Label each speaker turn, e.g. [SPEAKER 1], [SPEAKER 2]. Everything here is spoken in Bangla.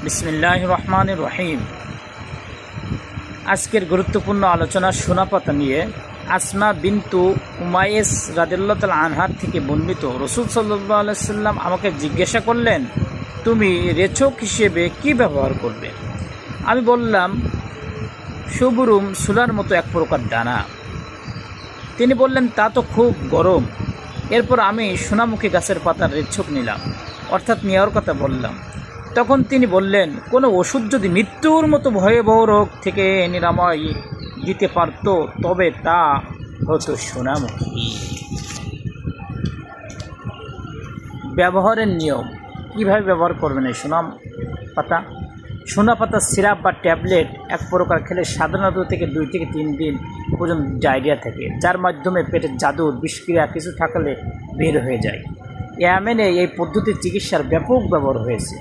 [SPEAKER 1] বিসমিল্লাহির রহমানির রহিম। আজকের গুরুত্বপূর্ণ আলোচনা সোনা পাতা নিয়ে। আসমা বিনতু উমাইস রাদিয়াল্লাহু তাআলা আনহার থেকে বর্ণিত, রাসূল সাল্লাল্লাহু আলাইহি ওয়াসাল্লাম আমাকে জিজ্ঞাসা করলেন, তুমি রেচক হিসেবে কি ব্যবহার করবে? আমি বললাম, সুবুরুম, সুলার মতো এক প্রকার দানা। তিনি বললেন, তা তো খুব গরম। এরপর আমি সোনামুখী গাছের পাতার রেচক নিলাম, অর্থাৎ নেওয়ার কথা বললাম। তখন তিনি বললেন, কোনো ওষুধ যদি মৃত্যুর মতো ভয়াবহ রোগ থেকে নিরাময় দিতে পারত তবে তা হতো সোনামুখী। ব্যবহারের নিয়ম, কীভাবে ব্যবহার করবেন এই পাতা? সোনা পাতা সিরাপ বা ট্যাবলেট এক প্রকার খেলে সাধারণত থেকে 2 থেকে 3 দিন পর্যন্ত ডায়রিয়া থাকে, যার মাধ্যমে পেটের জাদুর বিষক্রিয়া কিছু থাকলে বের হয়ে যায়। ইয়েমেনে এই পদ্ধতির চিকিৎসার ব্যাপক ব্যবহার হয়েছে।